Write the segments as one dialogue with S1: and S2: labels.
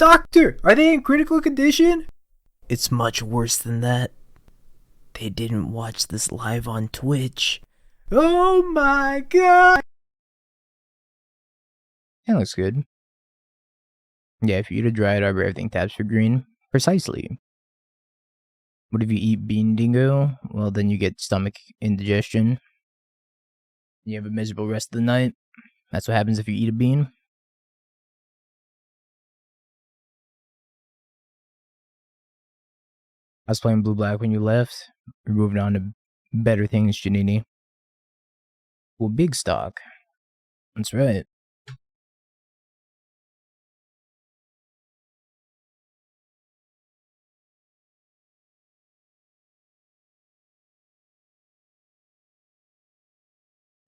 S1: Doctor, are they in critical condition? It's much worse than that. They didn't watch this live on Twitch. Oh my god!
S2: That looks good. Yeah, if you eat a Dryad Arbor, everything taps for green. Precisely. What if you eat Bean Dingo? Well, then you get stomach indigestion. You have a miserable rest of the night. That's what happens if you eat a bean. I was playing blue-black when you left. We're moving on to better things, Janini. Well, big stock. That's right.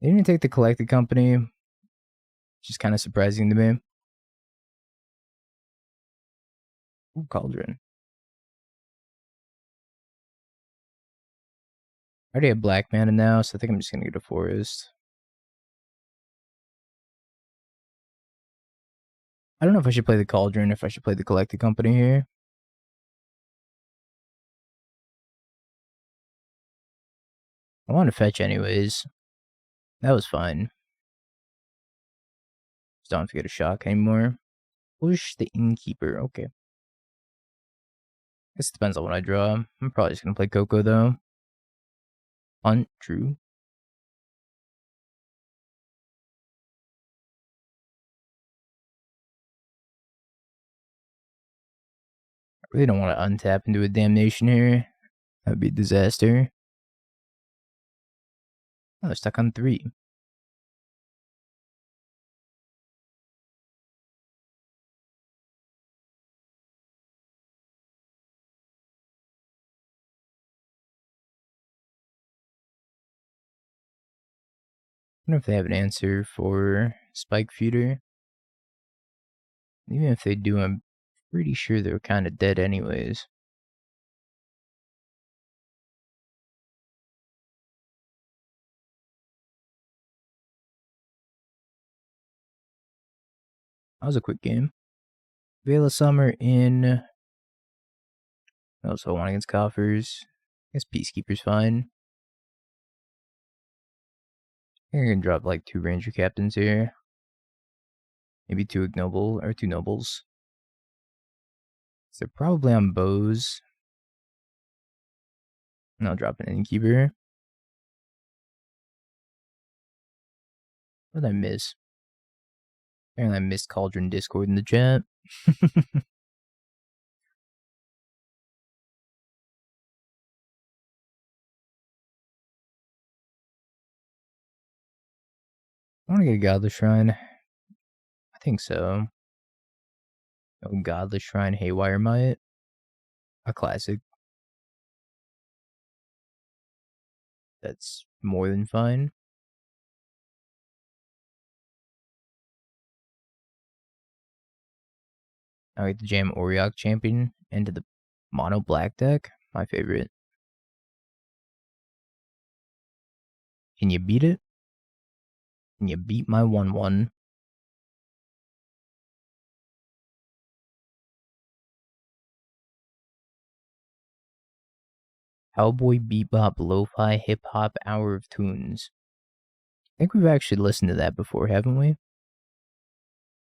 S2: They didn't take the Collected Company, which is kind of surprising to me. Ooh, Cauldron. I already have black mana now, so I think I'm just gonna get a forest. I don't know if I should play the Cauldron or if I should play the Collected Company here. I want to fetch anyways. That was fine. Just don't have to get a shock anymore. Push the Innkeeper, okay. Guess it depends on what I draw. I'm probably just gonna play Coco though. Hunt, true. I really don't want to untap into a damnation here. That would be a disaster. Oh, they're stuck on 3. I wonder if they have an answer for Spike Feeder. Even if they do, I'm pretty sure they're kind of dead anyways. That was a quick game. Veil of Summer in. Also one against Coffers. I guess Peacekeeper's fine. I think I can drop like 2 Ranger-Captains here. Maybe 2 Ignoble or 2 Nobles. So they're probably on bows. And I'll drop an Innkeeper. What did I miss? Apparently I missed Cauldron Discord in the chat. I want to get a Godless Shrine. I think so. Oh, Godless Shrine, Haywire Mite. A classic. That's more than fine. I like to jam Auriok Champion into the mono black deck. My favorite. Can you beat it? Can you beat my 1/1? Cowboy Bebop Lo-Fi Hip Hop Hour of Tunes. I think we've actually listened to that before, haven't we?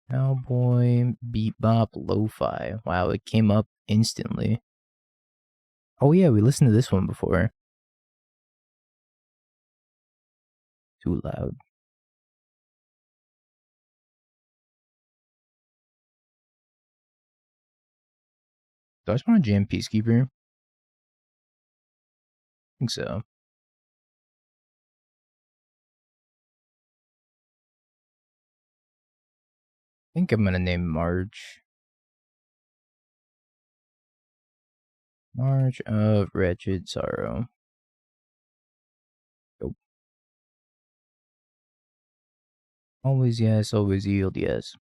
S2: Cowboy Bebop Lo-Fi. Wow, it came up instantly. Oh yeah, we listened to this one before. Too loud. Do I just want to jam Peacekeeper? I think so. I think I'm gonna name March. March of Wretched Sorrow. Nope. Always yes, always yield yes.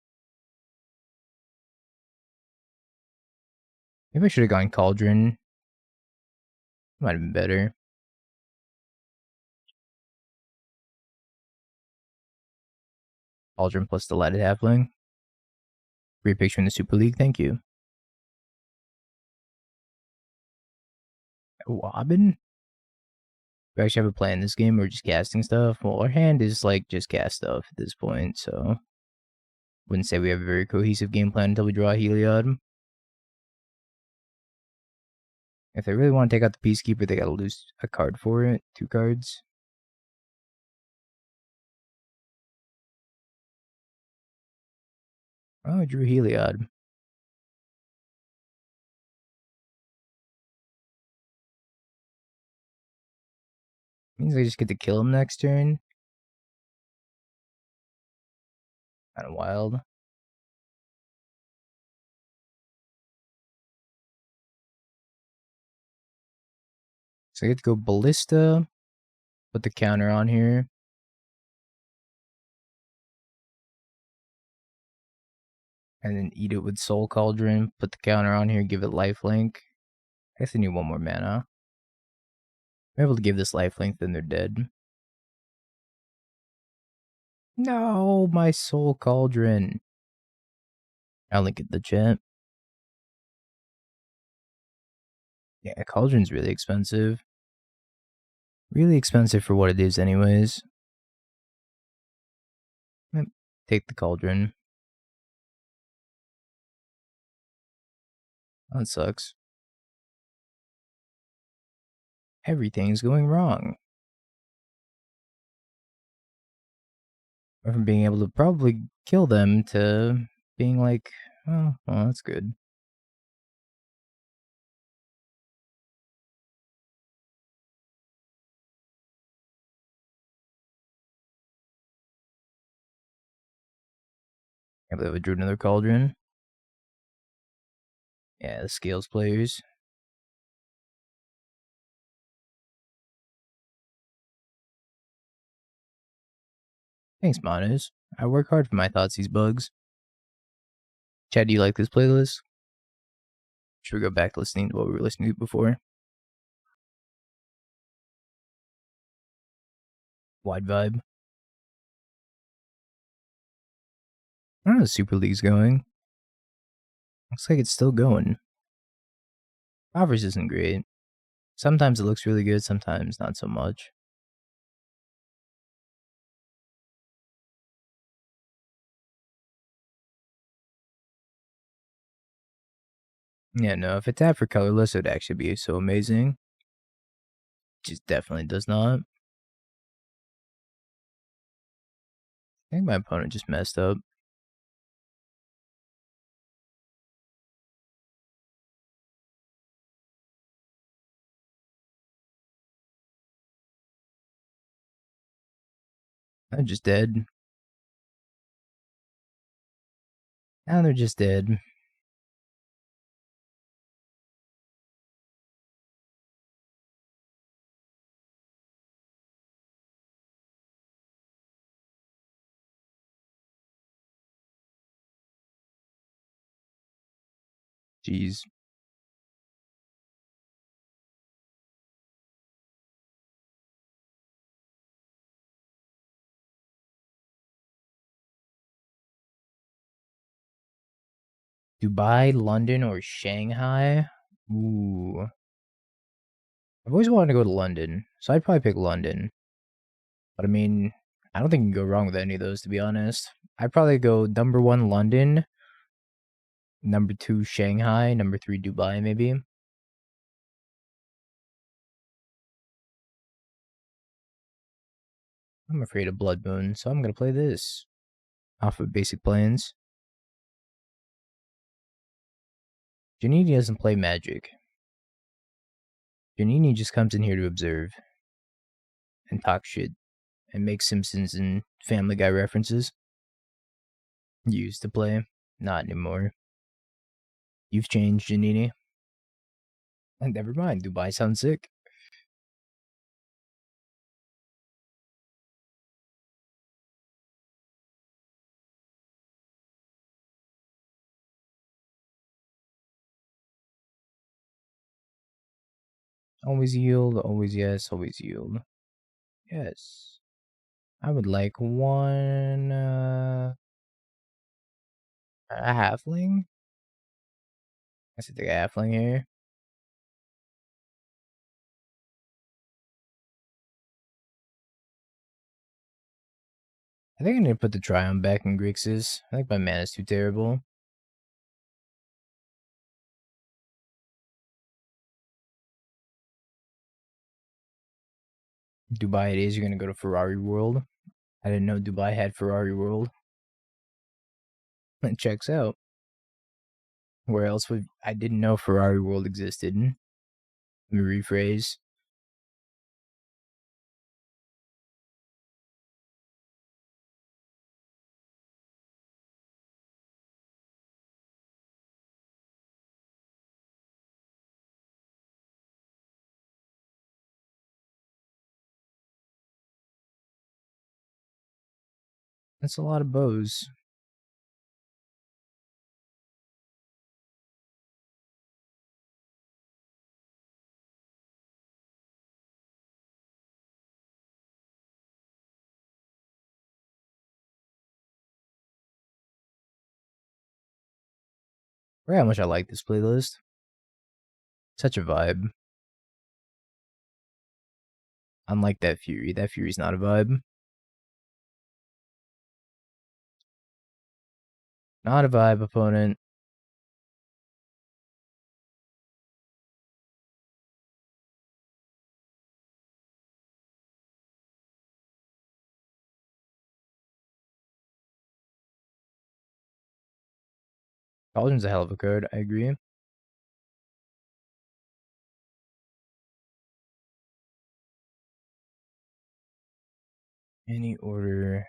S2: Maybe I should have gone Cauldron. Might have been better. Cauldron plus Delighted Halfling. Great picture in the Super League, thank you. Wobbin? We actually have a plan in this game. We're just casting stuff. Well, our hand is like just cast stuff at this point, so wouldn't say we have a very cohesive game plan until we draw a Heliod. If they really want to take out the Peacekeeper, they gotta lose a card for it. 2 cards. Oh, I drew Heliod. Means I just get to kill him next turn. Kinda wild. So I get to go Ballista. Put the counter on here. And then eat it with Soul Cauldron. Put the counter on here. Give it lifelink. I guess I need 1 more mana. I'm able to give this lifelink, then they're dead. No, my Soul Cauldron. I'll link it in the chat. Yeah, Cauldron's really expensive. Really expensive for what it is anyways. Take the Cauldron. That sucks. Everything's going wrong. From being able to probably kill them to being like, oh, well, that's good. I believe I drew another Cauldron. Yeah, the Scales players. Thanks, Manos. I work hard for my thoughts, these bugs. Chad, do you like this playlist? Should we go back listening to what we were listening to before? Wide vibe. I don't know how Super League's going. Looks like it's still going. Offers isn't great. Sometimes it looks really good, sometimes not so much. Yeah, no, if it tapped for colorless, it would actually be so amazing. Just definitely does not. I think my opponent just messed up. I'm just dead. Now they're just dead. Jeez. Dubai, London, or Shanghai? Ooh. I've always wanted to go to London, so I'd probably pick London. But I mean, I don't think you can go wrong with any of those, to be honest. I'd probably go number 1, London. Number 2, Shanghai. Number 3, Dubai, maybe. I'm afraid of Blood Moon, so I'm gonna play this. Off of basic plans. Janini doesn't play Magic. Janini just comes in here to observe. And talk shit. And make Simpsons and Family Guy references. Used to play. Not anymore. You've changed, Janini. And never mind, Dubai sounds sick. Always yield, always yes, always yield. Yes. I would like one, a halfling? I should take a halfling here. I think I need to put the Tryon back in Grixis. I think my mana's too terrible. Dubai it is. You're going to go to Ferrari World. I didn't know Dubai had Ferrari World. It checks out. Where else would... I didn't know Ferrari World existed. Let me rephrase. That's a lot of bows. Or how much I like this playlist. Such a vibe. Unlike that Fury. That Fury's not a vibe. Not a vibe, opponent. Cauldron's a hell of a card, I agree. Any order.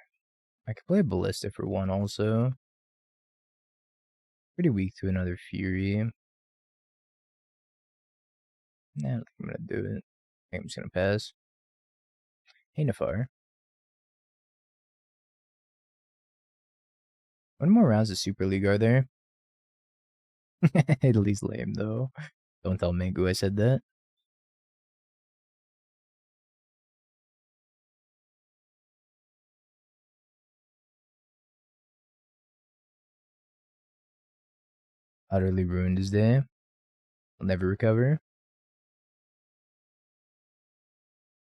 S2: I could play Ballista for one also. Pretty weak to another Fury. Nah, I think I'm gonna do it. I think I'm just gonna pass. Hey, Nafar. How many more rounds of Super League are there? Italy's lame though. Don't tell Mangu I said that. Utterly ruined his day. I'll never recover.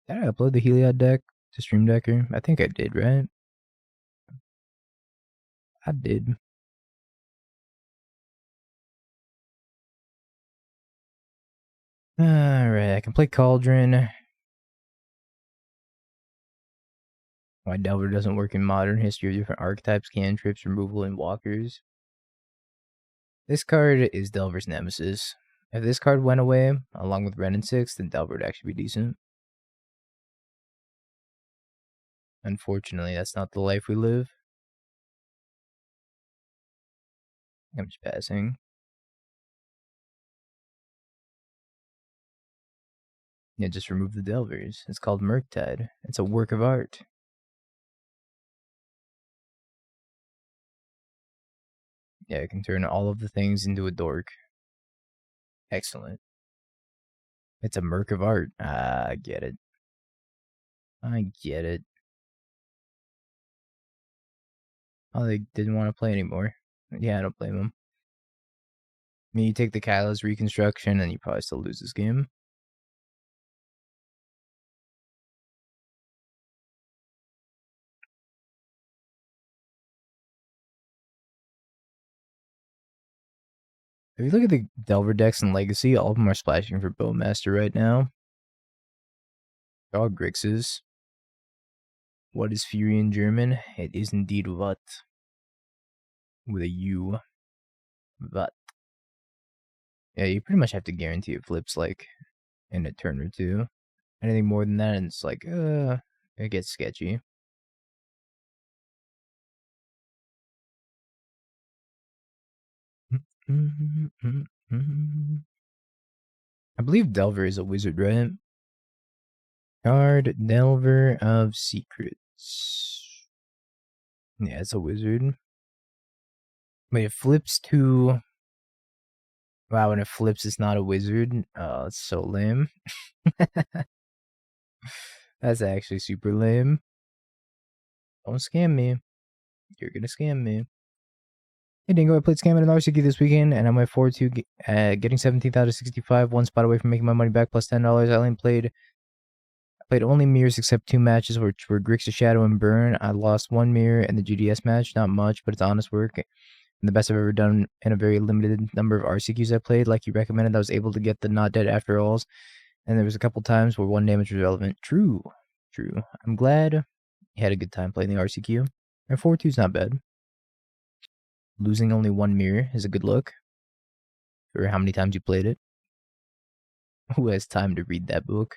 S2: Did I upload the Heliod deck to Stream Decker? I think I did, right? I did. Alright, I can play Cauldron. Why Delver doesn't work in Modern, history of different archetypes, cantrips, removal, and walkers. This card is Delver's nemesis. If this card went away, along with Ren and 6, then Delver would actually be decent. Unfortunately, that's not the life we live. I'm just passing. Yeah, just remove the Delvers. It's called Murktide. It's a work of art. Yeah, I can turn all of the things into a dork. Excellent. It's a work of art. Ah, I get it. I get it. Oh, they didn't want to play anymore. Yeah, I don't blame them. I mean, you take the Kyla's Reconstruction and you probably still lose this game. If you look at the Delver decks in Legacy, all of them are splashing for Bowmaster right now. Dog Grixis. What is Fury in German? It is indeed what. With a U. What. Yeah, you pretty much have to guarantee it flips like in a turn or two. Anything more than that, and it's like, it gets sketchy. I believe Delver is a wizard, right? Card Delver of Secrets. Yeah, it's a wizard. But it flips to... Wow, when it flips, it's not a wizard. Oh, it's so lame. That's actually super lame. Don't scam me. You're gonna scam me. Hey Dingo, I played Scamming and RCQ this weekend, and I'm looking forward to getting 17th out of 65, one spot away from making my money back plus $10. I only played Played only mirrors except 2 matches, which were Grixis Shadow and Burn. I lost 1 mirror in the GDS match, not much, but it's honest work. And the best I've ever done in a very limited number of RCQs I played. Like you recommended, I was able to get the not dead after alls. And there was a couple times where 1 damage was relevant. True. I'm glad you had a good time playing the RCQ. And 4-2 is not bad. Losing only 1 mirror is a good look. For how many times you played it. Who has time to read that book?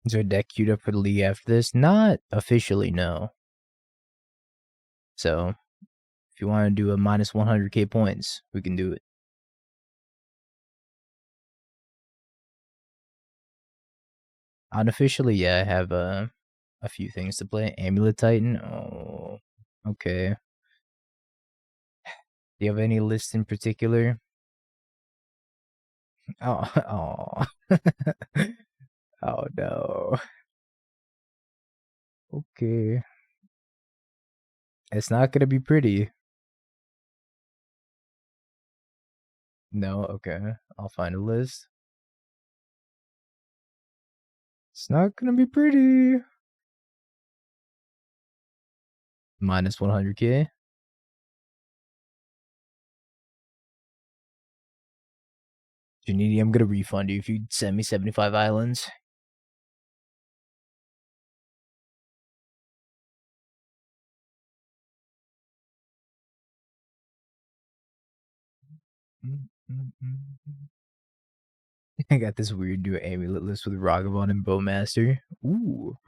S2: Is there a deck queued up for the league after this? Not officially, no. So, if you want to do a minus 100k points, we can do it. Unofficially, yeah, I have a few things to play. Amulet Titan. Oh, okay. Do you have any list in particular? Oh, oh no. Okay. It's not gonna be pretty. No, okay. I'll find a list. It's not gonna be pretty. Minus 100k. Janiti, I'm gonna refund you if you send me 75 islands. I got this weird new amulet list with Ragavan and Bowmaster. Ooh.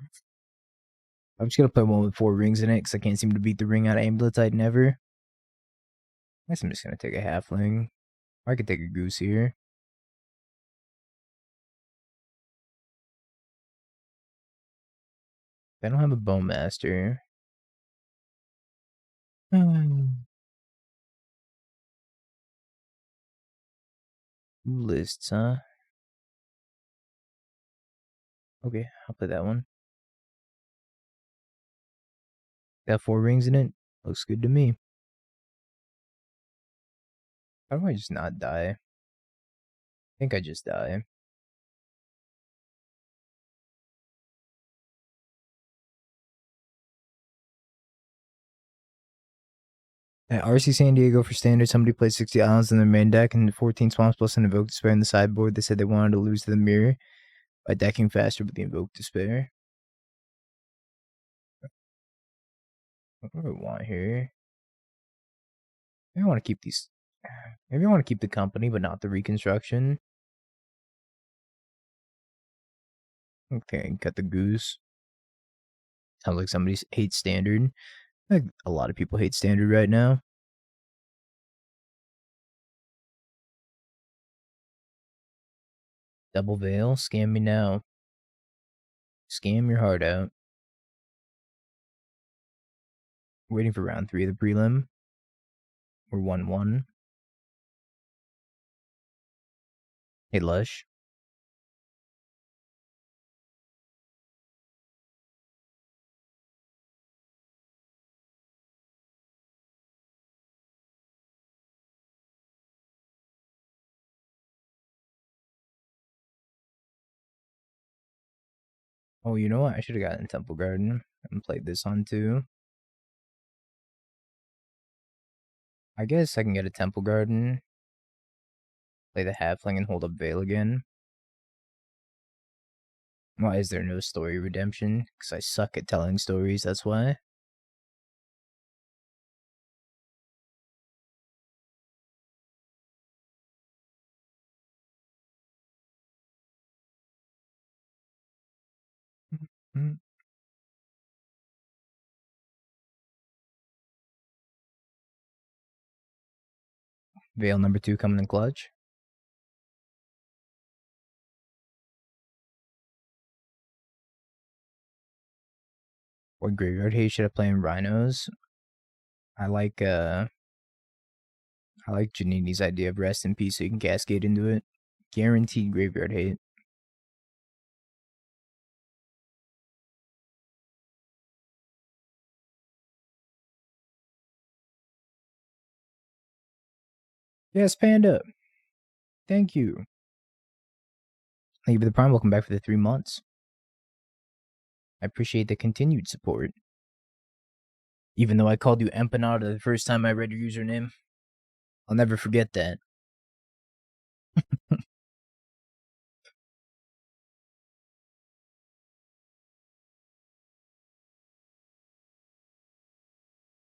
S2: I'm just gonna play one with 4 rings in it because I can't seem to beat the ring out of Amulet Titan ever. I guess I'm just gonna take a halfling. Or I could take a goose here. I don't have a Bowmaster. Lists, huh? Okay, I'll play that one. Got 4 rings in it. Looks good to me. How do I just not die? I think I just die. At RC San Diego for standard, somebody played 60 islands in their main deck and 14 swamps plus an Invoke Despair in the sideboard. They said they wanted to lose to the mirror by decking faster with the Invoke Despair. What do I want here? Maybe I want to keep these. Maybe I want to keep the company, but not the Reconstruction. Okay, cut the goose. Sounds like somebody hates standard. Like a lot of people hate standard right now. Double Veil, scam me now. Scam your heart out. Waiting for round 3 of the prelim. We're 1-1. Hey, Lush. Oh, you know what? I should have gotten Temple Garden and played this on too. I guess I can get a Temple Garden. Play the Halfling and hold up Veil again. Why is there no story redemption? Because I suck at telling stories, that's why. Veil number 2 coming in clutch. What graveyard hate should I play in Rhinos? I like Janini's idea of rest in peace so you can cascade into it. Guaranteed graveyard hate. Yes, Panda. Thank you. Thank you for the Prime. Welcome back for the 3 months. I appreciate the continued support. Even though I called you Empanada the first time I read your username. I'll never forget that.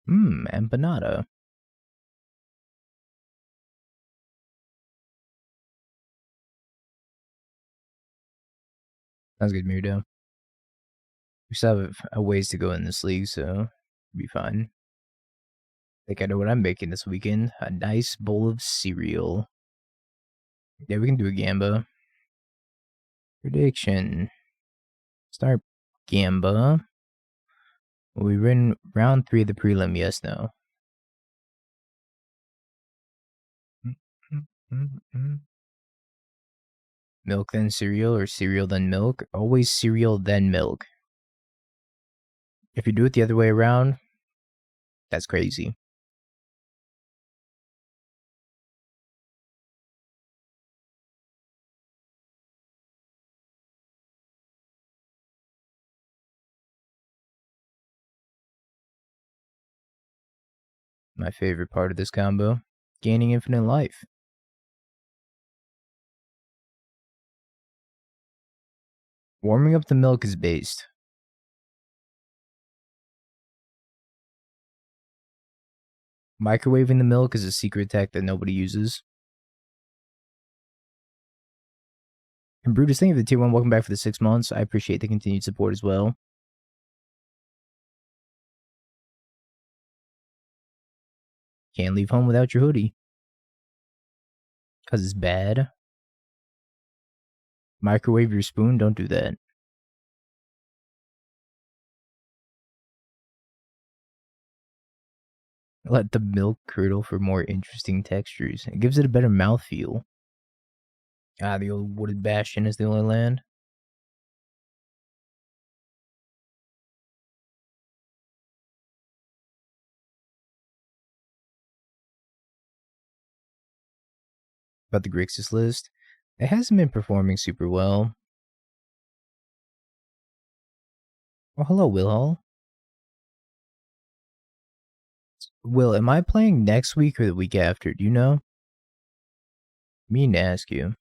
S2: Empanada. Sounds good, Mirdo. We still have a ways to go in this league, so it'll be fine. I think I know what I'm making this weekend. A nice bowl of cereal. Yeah, we can do a Gamba. Prediction. Start Gamba. We ran round 3 of the prelim, yes, no. Milk then cereal or cereal then milk? Always cereal then milk. If you do it the other way around, that's crazy. My favorite part of this combo, gaining infinite life. Warming up the milk is based. Microwaving the milk is a secret tech that nobody uses. And Brutus, thank you for the tier 1. Welcome back for the 6 months. I appreciate the continued support as well. Can't leave home without your hoodie. Because it's bad. Microwave your spoon, don't do that. Let the milk curdle for more interesting textures. It gives it a better mouthfeel. Ah, the old Wooded Bastion is the only land. About the Grixis list, it hasn't been performing super well. Oh, hello, Will. Will, am I playing next week or the week after? Do you know? Mean to ask you.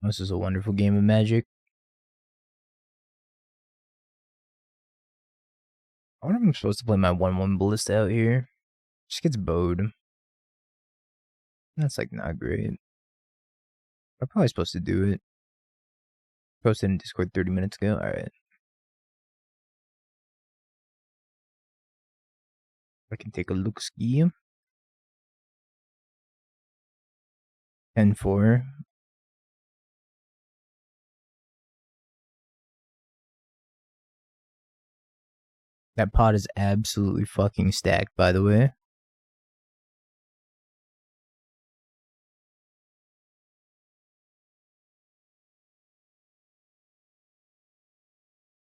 S2: This is a wonderful game of Magic. I wonder if I'm supposed to play my 1/1 Ballista out here. Just gets bowed. That's like not great. I'm probably supposed to do it. Posted in Discord 30 minutes ago. Alright. I can take a look ski. 10-4. That pot is absolutely fucking stacked, by the way.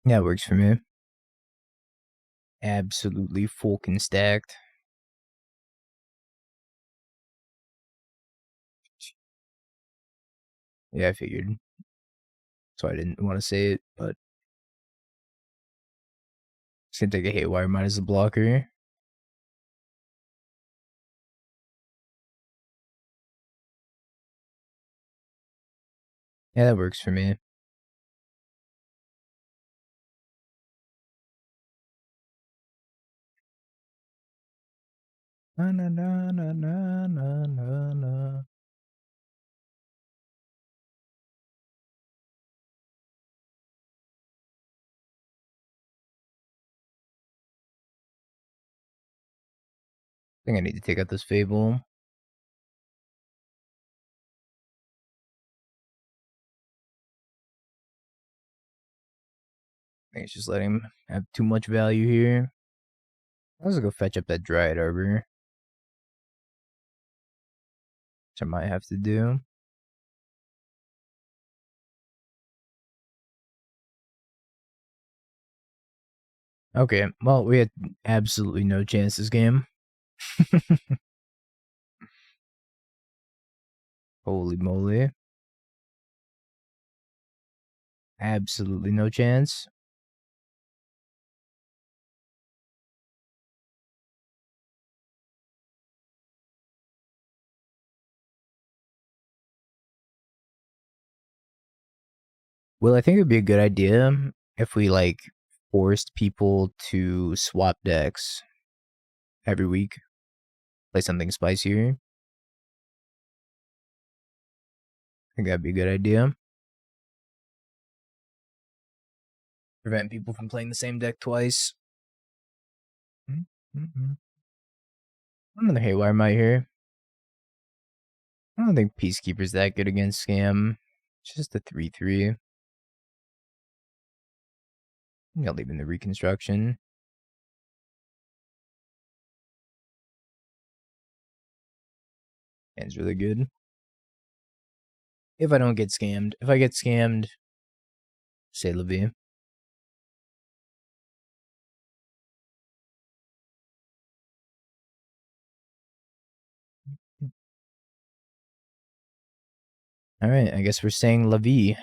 S2: Yeah, it works for me. Absolutely fucking stacked. Yeah, I figured. So I didn't want to say it, but it's gonna take a Haywire Mite as a blocker. Yeah, that works for me. Na na na na na na na na. I think I need to take out this Fable. I think it's just letting him have too much value here. I'll just go fetch up that Dryad Arbor. which I might have to do. Okay, well, we had absolutely no chance this game. Holy moly. Absolutely no chance. Well, I think it would be a good idea if we, like, forced people to swap decks every week. Play something spicier. I think that'd be a good idea. Prevent people from playing the same deck twice. Another Haywire Mite here. I don't think Peacekeeper's that good against Scam. It's just a 3-3. I'll leave in the Reconstruction. Hand's really good. If I don't get scammed. If I get scammed, say la vie. Alright, I guess we're saying la vie.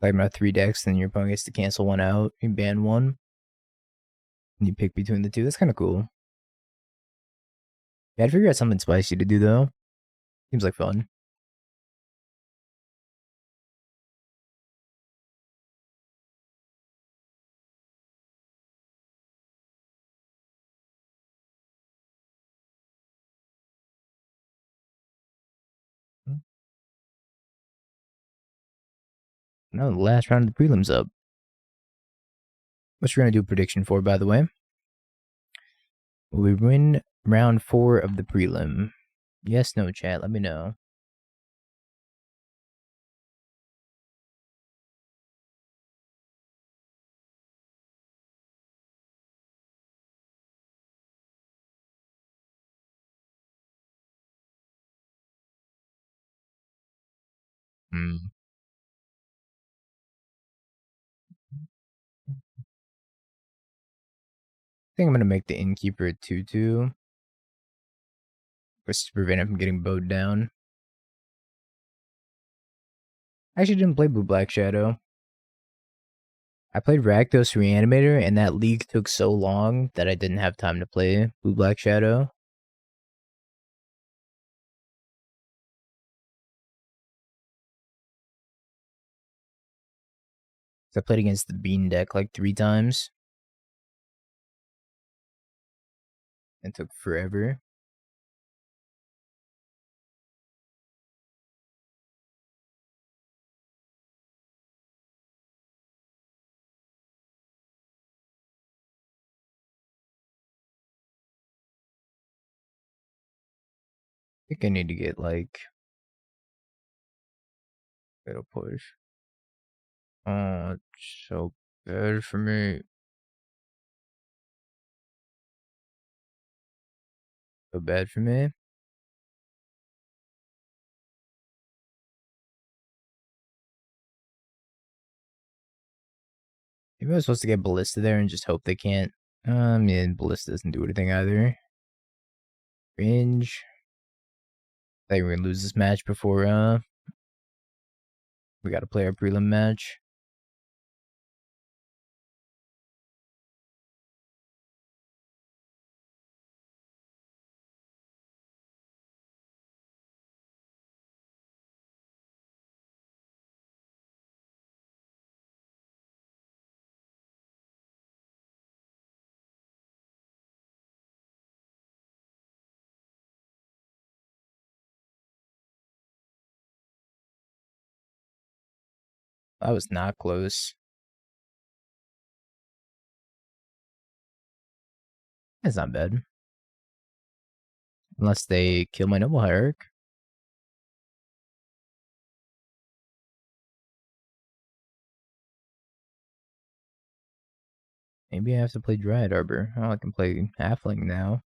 S2: Like about 3 decks, then your opponent gets to cancel one out. You ban one. And you pick between the two. That's kind of cool. Yeah, I'd figure out something spicy to do, though. Seems like fun. Now the last round of the prelims up. What you're going to do a prediction for, by the way. Will we win round 4 of the prelim? Yes, no, chat. Let me know. I think I'm going to make the Innkeeper a 2-2. Just to prevent him from getting bowed down. I actually didn't play Blue Black Shadow. I played Rakdos Reanimator, and that league took so long that I didn't have time to play Blue Black Shadow. So I played against the Bean deck like 3 times. It took forever. I think I need to get like... It'll push. Oh, it's so bad for me. So bad for me. Maybe I was supposed to get Ballista there and just hope they can't. Yeah, Ballista doesn't do anything either. Range. I think we're gonna lose this match before we gotta play our prelim match. That was not close. That's not bad. Unless they kill my Noble Hierarch. Maybe I have to play Dryad Arbor. Oh, I can play Halfling now.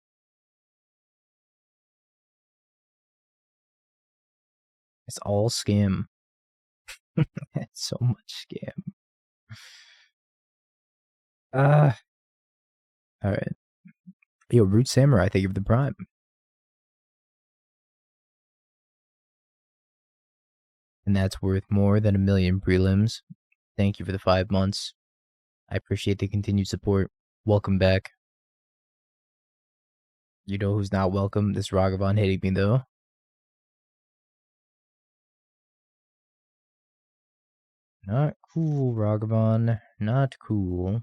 S2: It's all scam. It's so much scam. Alright. Yo, Root Samurai, thank you for the prime. And that's worth more than 1 million prelims. Thank you for the 5 months. I appreciate the continued support. Welcome back. You know who's not welcome? This Ragavan hitting me, though. Not cool, Ragavan. Not cool.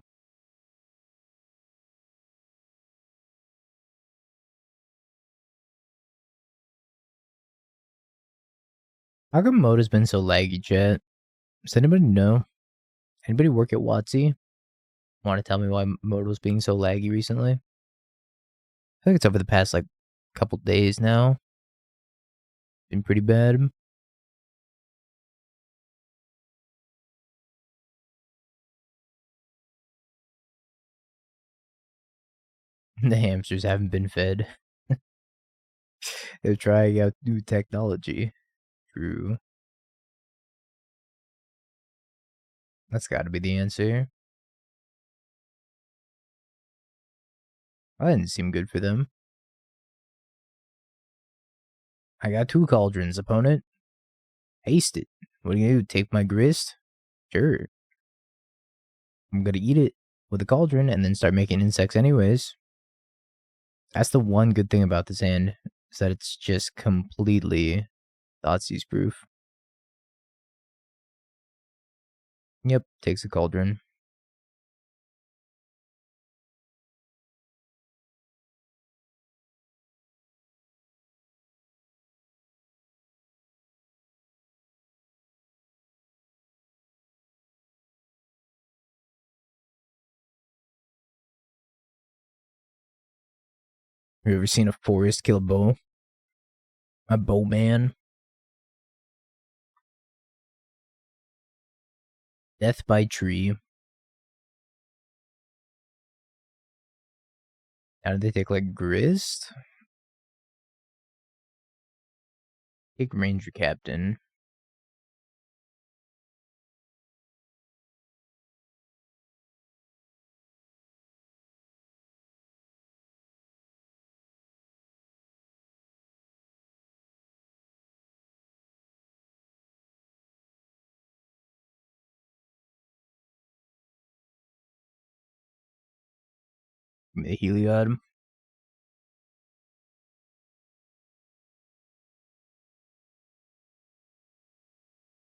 S2: How come Moda's been so laggy, chat? Does anybody know? Anybody work at WotC? Want to tell me why Moda's being so laggy recently? I think it's over the past, like, couple days now. Been pretty bad. The hamsters haven't been fed. They're trying out new technology. True. That's gotta be the answer. That didn't seem good for them. I got 2 cauldrons, opponent. Haste it. What are you gonna do? Take my grist? Sure. I'm gonna eat it with a cauldron and then start making insects anyways. That's the one good thing about this hand, is that it's just completely Thoughtseize proof. Yep, takes a cauldron. Have you ever seen a forest kill a bow? A bowman? Death by tree. How did they take, like, Grist? Take Ranger-Captain. The Heliod.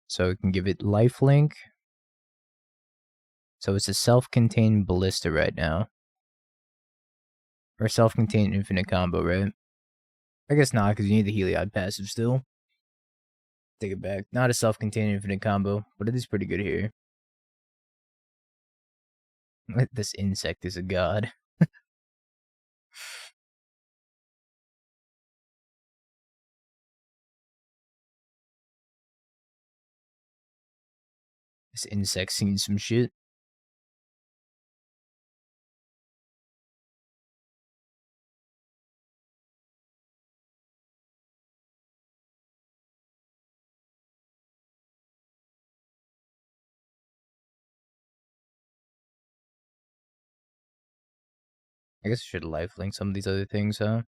S2: So we can give it lifelink. So it's a self-contained ballista right now. Or self-contained infinite combo, right? I guess not, because you need the Heliod passive still. Take it back. Not a self-contained infinite combo, but it is pretty good here. This insect is a god. This insect seen some shit. I guess I should lifelink some of these other things, huh?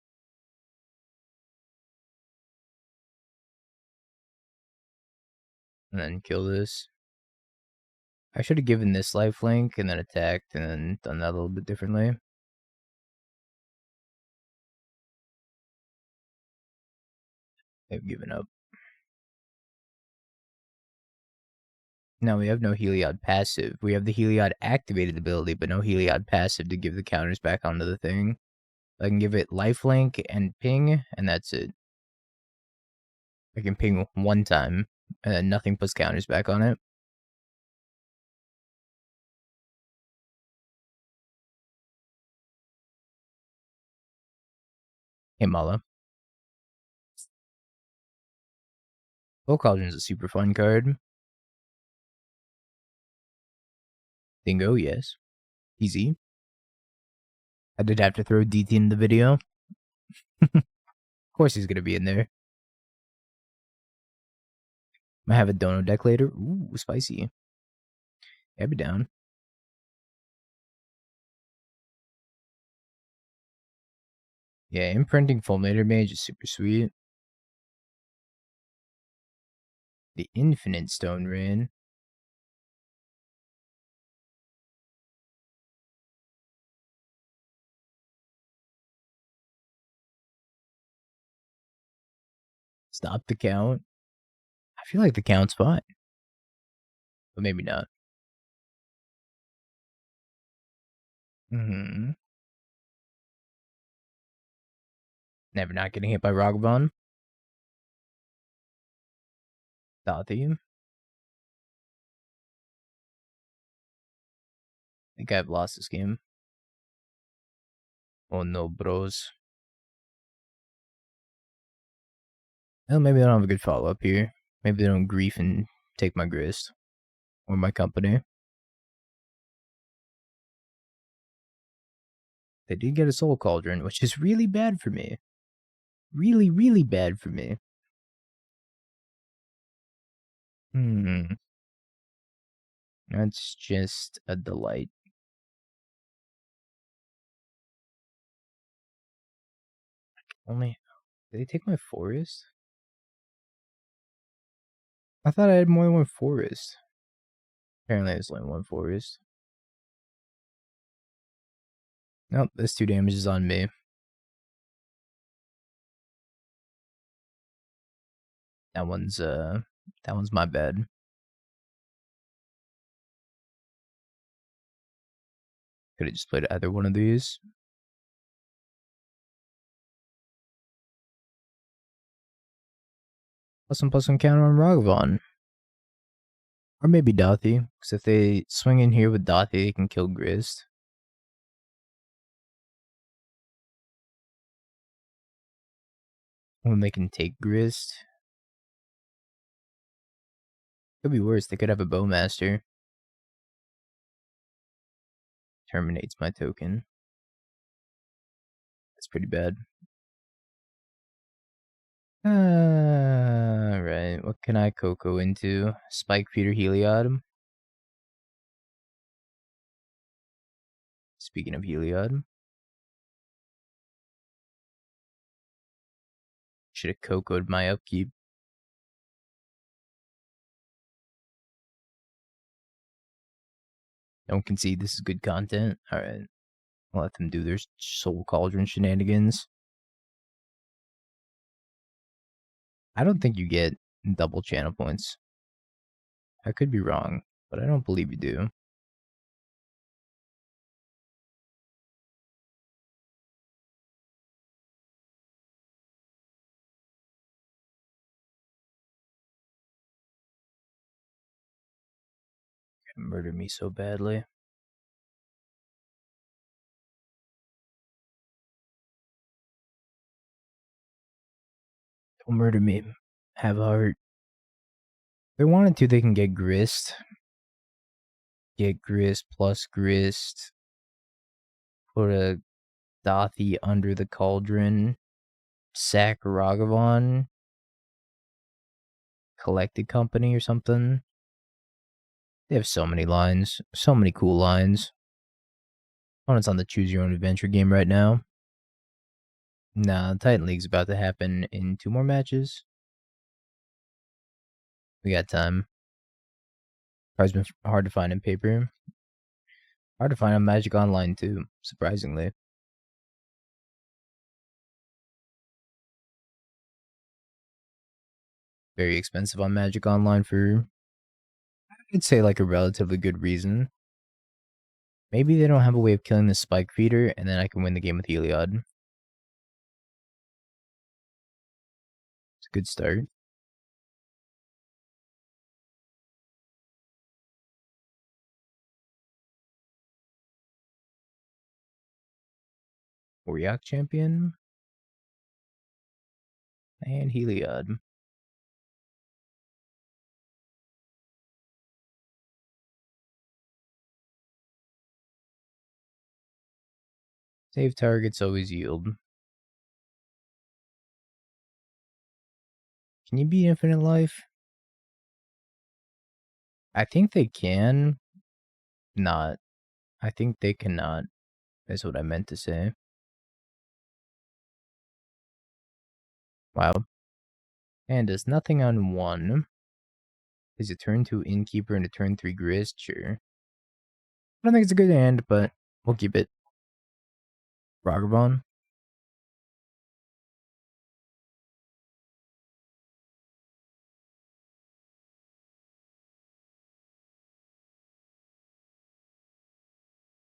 S2: And then kill this. I should have given this lifelink and then attacked and then done that a little bit differently. I've given up. Now we have no Heliod passive. We have the Heliod activated ability, but no Heliod passive to give the counters back onto the thing. I can give it lifelink and ping, and that's it. I can ping 1 time, and then nothing puts counters back on it. Hey, Mala. Cauldron's a super fun card. Dingo, yes. Easy. I did have to throw DT in the video. Of course he's gonna be in there. I have a dono deck later. Ooh, spicy. I'd be down. Yeah, imprinting Fulminator Mage is super sweet. The Infinite Stone Rain. Stop the count. I feel like the count's fine. But maybe not. Never not getting hit by Ragavan. Dothy. I think I've lost this game. Oh no, bros. Well, maybe I don't have a good follow-up here. Maybe they don't grief and take my Grist. Or my company. They did get a Soul Cauldron, which is really bad for me. Really, really bad for me. That's just a delight. Only... Did they take my forest? I thought I had more than one forest. Apparently there's only one forest. Nope, this 2 damage is on me. That one's my bad. Could have just played either one of these. +1/+1 counter on Ragavan. Or maybe Dothy, because if they swing in here with Dothy, they can kill Grist. When they can take Grist. Could be worse, they could have a Bowmaster. Terminates my token. That's pretty bad. Alright, what can I Coco into? Spike Feeder Heliod. Speaking of Heliod. Should have Coco'd my upkeep. Don't concede this is good content. Alright. I'll let them do their Soul Cauldron shenanigans. I don't think you get double channel points. I could be wrong, but I don't believe you do. Murder me so badly. Don't murder me. Have heart. If they wanted to, they can get Grist. Get Grist plus Grist. Put a Dothy under the Cauldron. Sack Ragavan. Collected Company or something. They have so many lines. So many cool lines. Opponent's on the Choose Your Own Adventure game right now. Nah, Titan League's about to happen in 2 more matches. We got time. Card's been hard to find in paper. Hard to find on Magic Online too, surprisingly. Very expensive on Magic Online for, I'd say, like a relatively good reason. Maybe they don't have a way of killing the Spike Feeder, and then I can win the game with Heliod. It's a good start. Auriok Champion. And Heliod. Save targets always yield. Can you beat infinite life? I think they can. Not. I think they cannot. Is what I meant to say. Wow. And does nothing on 1. Is a turn 2 Innkeeper and a turn 3 Grist? Sure. I don't think it's a good hand, but we'll keep it. Ragavan.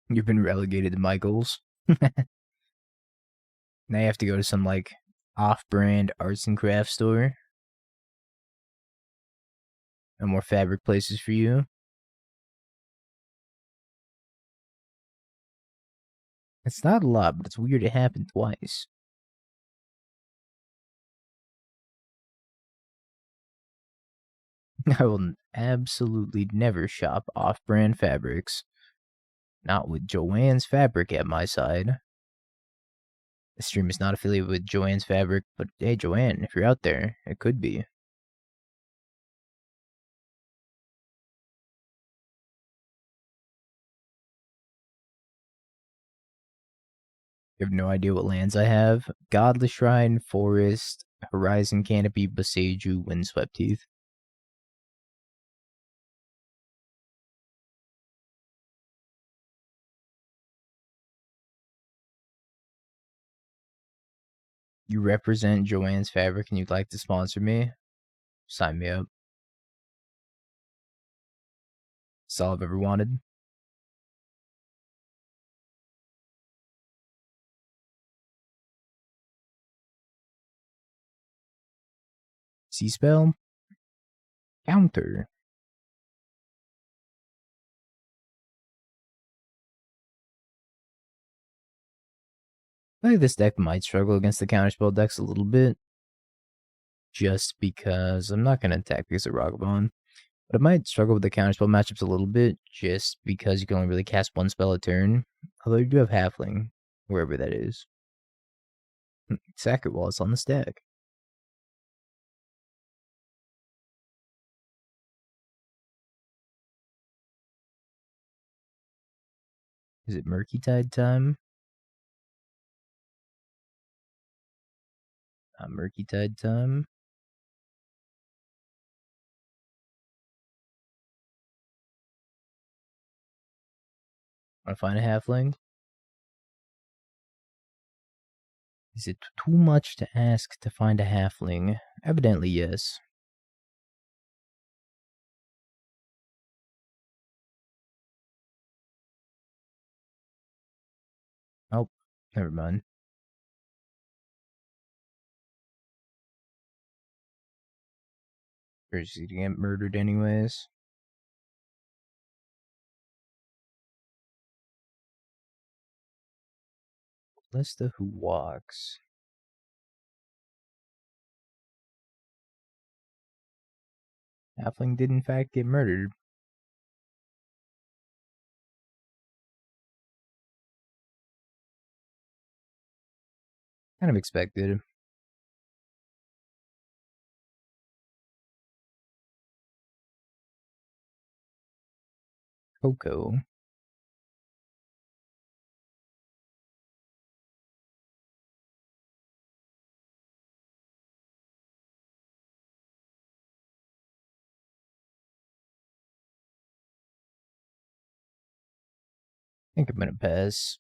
S2: You've been relegated to Michael's. Now you have to go to some, like, off-brand arts and crafts store. No more fabric places for you. It's not a lot, but it's weird it happened twice. I will absolutely never shop off-brand fabrics. Not with Joanne's Fabric at my side. The stream is not affiliated with Joanne's Fabric, but hey, Joanne, if you're out there, it could be. You have no idea what lands I have. Godless Shrine, Forest, Horizon Canopy, Boseiju, Windswept Heath. You represent Joanne's Fabric and you'd like to sponsor me? Sign me up. That's all I've ever wanted. Sea spell. Counter. I think this deck might struggle against the counterspell decks a little bit. Just because I'm not going to attack because of Ragavan. But it might struggle with the counterspell matchups a little bit, just because you can only really cast 1 spell a turn. Although you do have Halfling, wherever that is. Sack it while it's on the stack. Is it Murky Tide time? Not Murky Tide time. Wanna find a Halfling? Is it too much to ask to find a Halfling? Evidently, yes. Oh, never mind. Or is he gonna get murdered anyways? Ballista who walks. Halfling did in fact get murdered. Kind of expected. Coco. I think I'm gonna pass.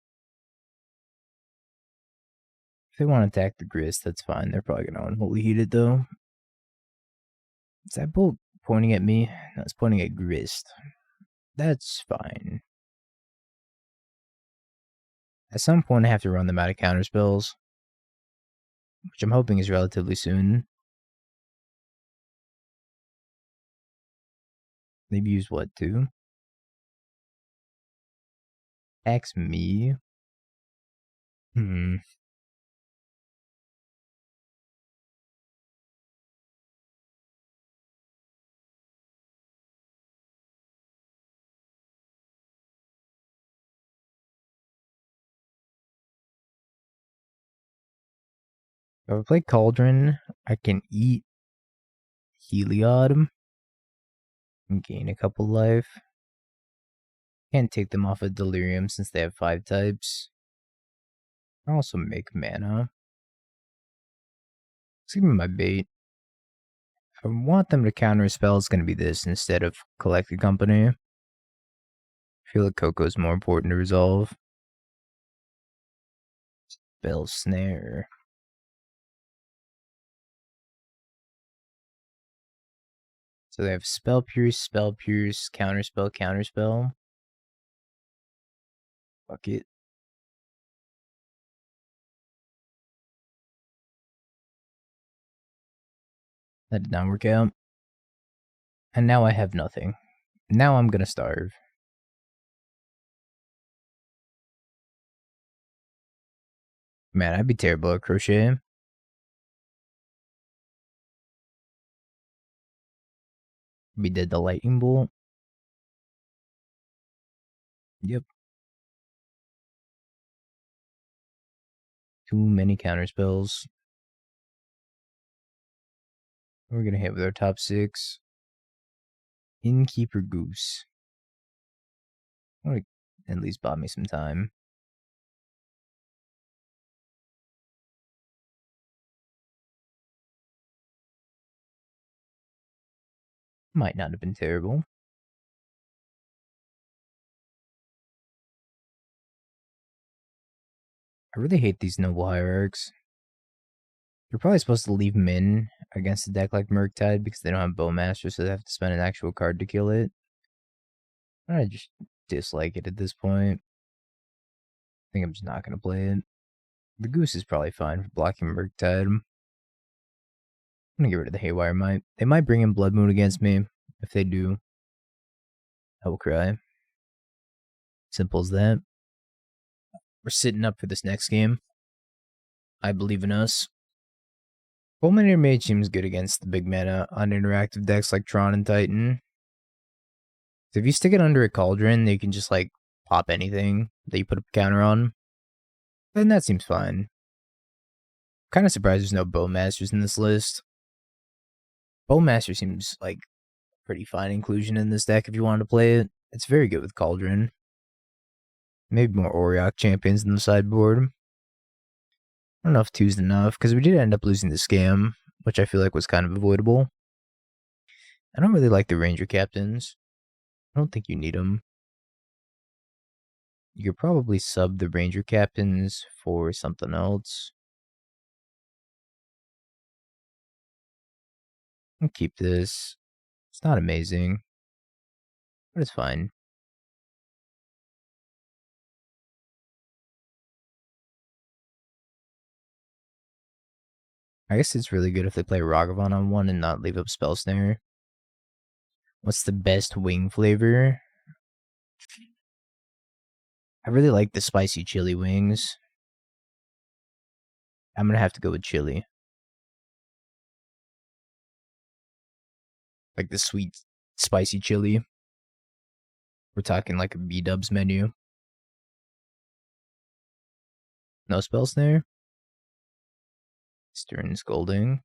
S2: If they want to attack the Grist, that's fine. They're probably gonna unholy heat it though. Is that bolt pointing at me? No, it's pointing at Grist. That's fine. At some point, I have to run them out of counterspells, which I'm hoping is relatively soon. They've used what, 2? Axe me? If I play Cauldron, I can eat Heliod and gain a couple life. Can't take them off of Delirium since they have 5 types. I also make mana. Let's give me my bait. If I want them to counter a spell, it's going to be this instead of Collected Company. I feel like Coco is more important to resolve. Spell Snare. So they have Spell Pierce, Counterspell, Counterspell. Fuck it. That did not work out. And now I have nothing. Now I'm gonna starve. Man, I'd be terrible at crochet. Be dead the lightning bolt. Yep. Too many counterspells. We're gonna hit with our top 6. Innkeeper Goose. I want to at least buy me some time. Might not have been terrible. I really hate these Noble Hierarchs. You're probably supposed to leave them in against a deck like Murktide because they don't have Bowmaster, so they have to spend an actual card to kill it. I just dislike it at this point. I think I'm just not going to play it. The Goose is probably fine for blocking Murktide. I'm going to get rid of the Haywire Mite. They might bring in Blood Moon against me. If they do, I will cry. Simple as that. We're sitting up for this next game. I believe in us. Fulminator Mage seems good against the big mana uninteractive decks like Tron and Titan. So if you stick it under a Cauldron, you can just like pop anything that you put a counter on. Then that seems fine. Kind of surprised there's no Bowmasters in this list. Bowmaster seems like a pretty fine inclusion in this deck if you wanted to play it. It's very good with Cauldron. Maybe more Auriok Champions in the sideboard. I don't know if 2's enough, because we did end up losing the scam, which I feel like was kind of avoidable. I don't really like the Ranger-Captains. I don't think you need them. You could probably sub the Ranger-Captains for something else. I'll keep this. It's not amazing, but it's fine. I guess it's really good if they play Ragavan on 1 and not leave up Spell Snare. What's the best wing flavor? I really like the spicy chili wings. I'm gonna have to go with chili. Like the sweet, spicy chili. We're talking like a B-dubs menu. No Spell Snare. Stern Scolding.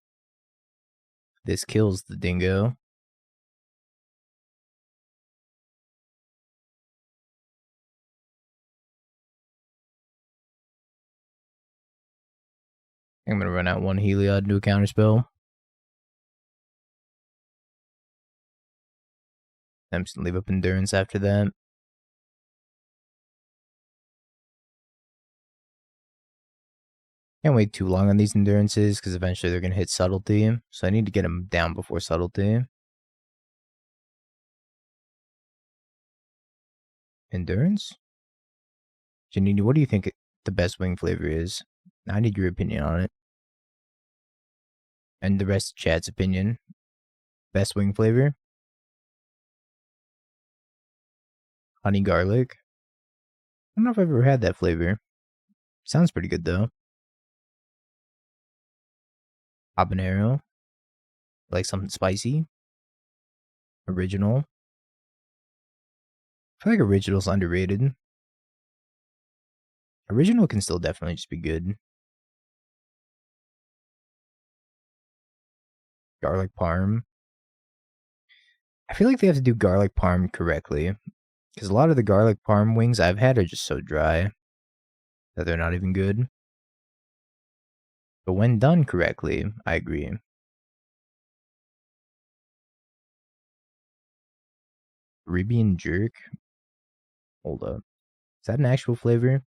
S2: This kills the dingo. I'm gonna run out 1 Heliod into a counterspell. I'm just gonna leave up Endurance after that. Can't wait too long on these Endurances because eventually they're gonna hit Subtlety. So I need to get them down before Subtlety. Endurance? Janini, what do you think the best wing flavor is? I need your opinion on it. And the rest of chat's opinion. Best wing flavor? Honey garlic? I don't know if I've ever had that flavor. Sounds pretty good though. Habanero? Like something spicy? Original? I feel like original's underrated. Original can still definitely just be good. Garlic parm. I feel like they have to do garlic parm correctly. Because a lot of the garlic parm wings I've had are just so dry that they're not even good. But when done correctly, I agree. Caribbean jerk? Hold up. Is that an actual flavor?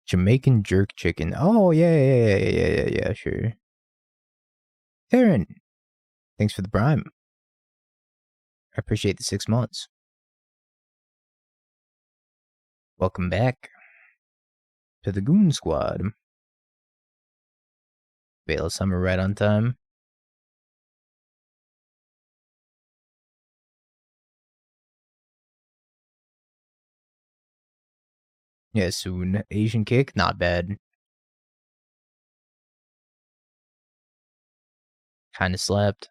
S2: Jamaican jerk chicken. Oh, yeah, sure. Taryn, thanks for the prime. I appreciate the 6 months. Welcome back to the Goon Squad. Veil of Summer right on time. Yeah, soon. Asian kick, not bad. Kinda slapped.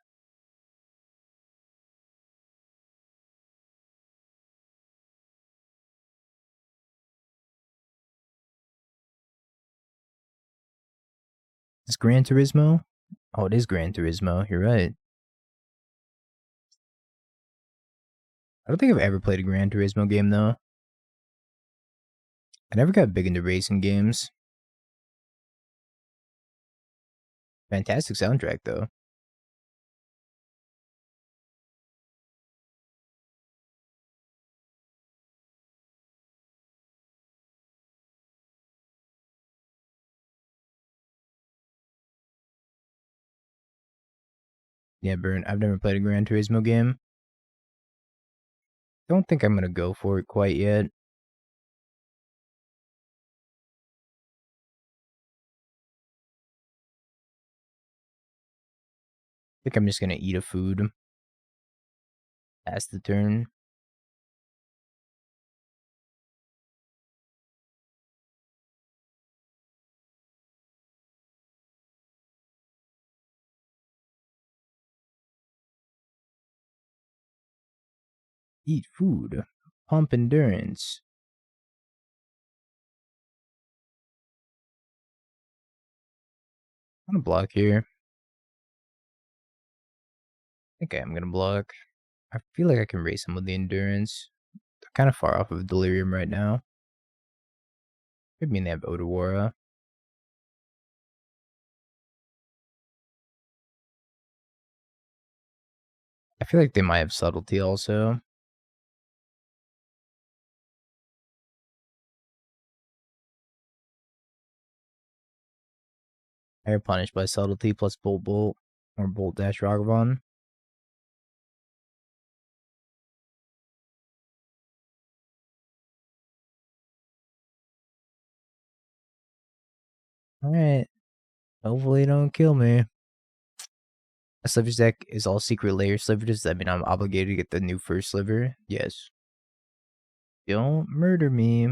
S2: Is Gran Turismo? Oh, it is Gran Turismo. You're right. I don't think I've ever played a Gran Turismo game, though. I never got big into racing games. Fantastic soundtrack, though. Yeah, Burn, I've never played a Gran Turismo game. Don't think I'm gonna go for it quite yet. I think I'm just gonna eat a food. Pass the turn. Eat food. Pump endurance. I'm gonna block here. I think I am gonna block. I feel like I can race him with the endurance. They're kind of far off of Delirium right now. Could mean they have Odawara. I feel like they might have Subtlety also. Air punished by Subtlety plus Bolt Bolt or Bolt Dash Ragavan. Alright. Hopefully don't kill me. A Sliver's deck is all secret layer slivers. Does that mean I'm obligated to get the new first sliver? Yes. Don't murder me.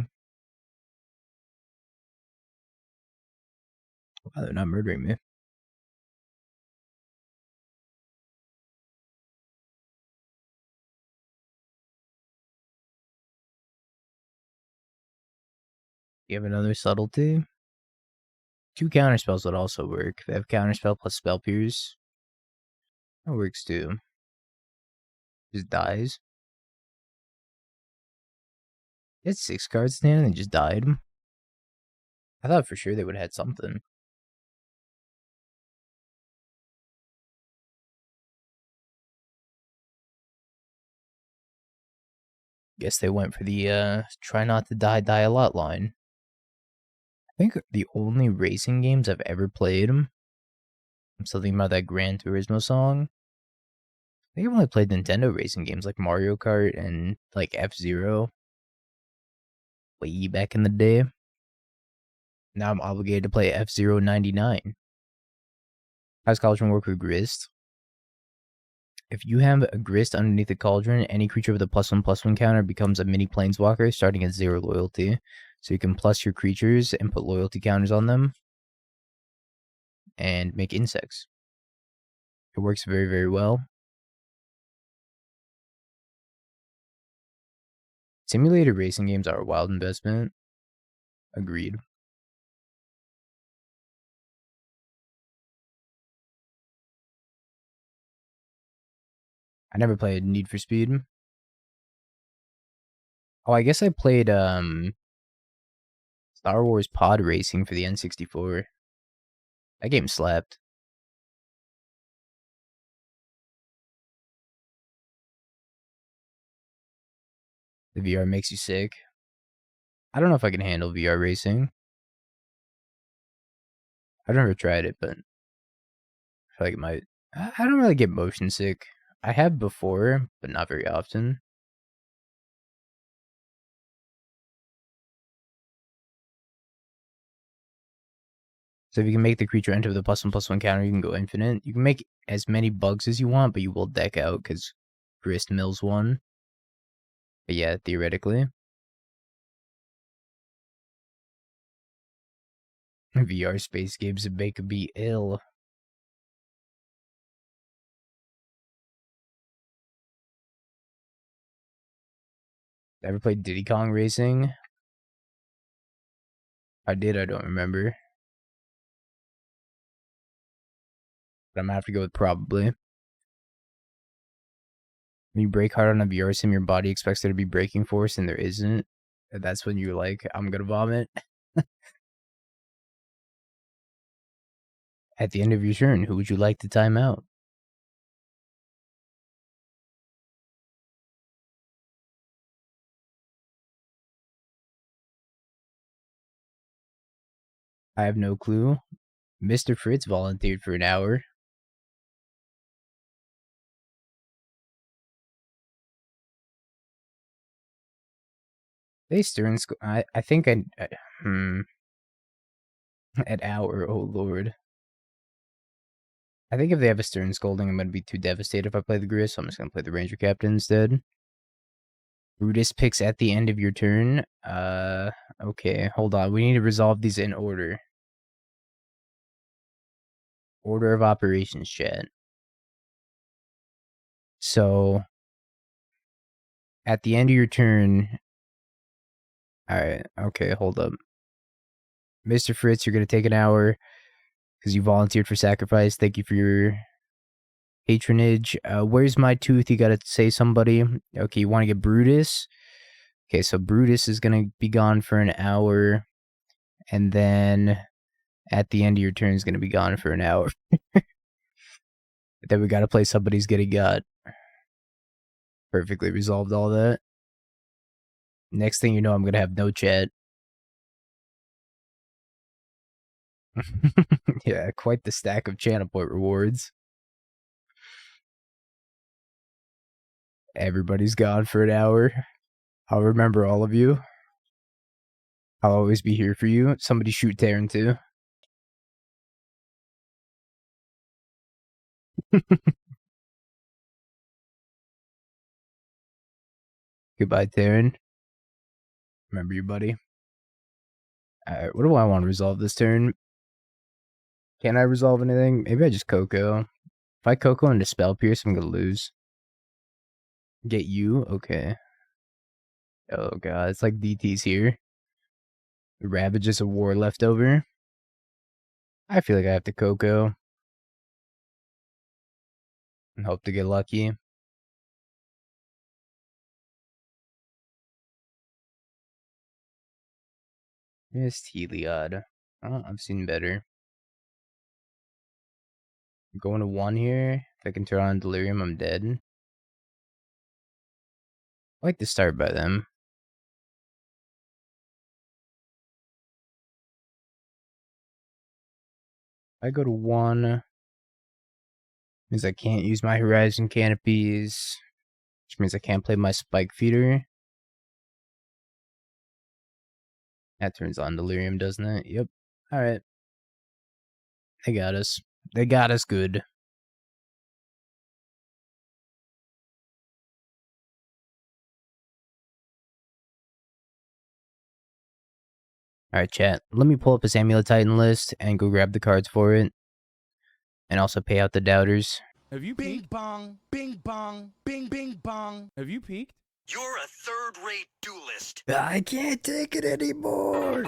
S2: Wow, they're not murdering me. You have another subtlety? 2 counterspells would also work. They have counterspell plus spell pierce. That works too. Just dies. It's 6 cards stand and they just died. I thought for sure they would have had something. Guess they went for the try not to die a lot line. I think the only racing games I've ever played, I'm still thinking about that Gran Turismo song. I think I've only played Nintendo racing games like Mario Kart and like F-Zero. Way back in the day. Now I'm obligated to play F-Zero 99. How's Cauldron work with Grist? If you have a Grist underneath the Cauldron, any creature with a +1/+1 counter becomes a mini Planeswalker starting at 0 loyalty. So you can plus your creatures and put loyalty counters on them. And make insects. It works very, very well. Simulated racing games are a wild investment. Agreed. I never played Need for Speed. Oh, I guess I played Star Wars Pod Racing for the N64. That game slapped. The VR makes you sick. I don't know if I can handle VR racing. I've never tried it, but I feel like it might. I don't really get motion sick. I have before, but not very often. So if you can make the creature enter with a +1/+1 counter, you can go infinite. You can make as many bugs as you want, but you will deck out because Grist mills one. But yeah, theoretically. VR space games would make me ill. Ever played Diddy Kong Racing? I did, I don't remember. But I'm gonna have to go with probably. When you break hard on a VR sim, your body expects there to be braking force, and there isn't. And that's when you're like, I'm gonna vomit. At the end of your turn, who would you like to time out? I have no clue. Mr. Fritz volunteered for an hour. They Stern I think an hour, oh lord. I think if they have a Stern Scolding, I'm going to be too devastated if I play the Grist, so I'm just going to play the Ranger-Captain instead. Brutus picks at the end of your turn. Okay, hold on. We need to resolve these in order. Order of operations, chat. So, at the end of your turn... Alright, okay, hold up. Mr. Fritz, you're going to take an hour because you volunteered for sacrifice. Thank you for your patronage. Where's my tooth? You got to say somebody. Okay, you want to get Brutus? Okay, so Brutus is going to be gone for an hour. And then at the end of your turn is going to be gone for an hour. Then we got to play Somebody's Getting Got. Perfectly resolved all that. Next thing you know, I'm going to have no chat. Yeah, quite the stack of channel point rewards. Everybody's gone for an hour. I'll remember all of you. I'll always be here for you. Somebody shoot Terran too. Goodbye, Terran. Remember you, buddy. Alright, what do I want to resolve this turn? Can I resolve anything? Maybe I just Coco. If I Coco into Spell Pierce, I'm gonna lose. Get you? Okay. Oh god, it's like DT's here. The Ravages of War left over. I feel like I have to Coco. And hope to get lucky. It's Heliod. Oh, I've seen better. I'm going to 1 here. If I can turn on Delirium, I'm dead. I like to start by them. If I go to 1, means I can't use my Horizon Canopies, which means I can't play my Spike Feeder. That turns on Delirium, doesn't it? Yep. Alright. They got us. They got us good. Alright, chat. Let me pull up his Amulet Titan list and go grab the cards for it. And also pay out the doubters.
S3: Have you peeked? Bing bong, bing bong. Have you peeked?
S4: You're a third-rate duelist.
S1: I can't take it anymore.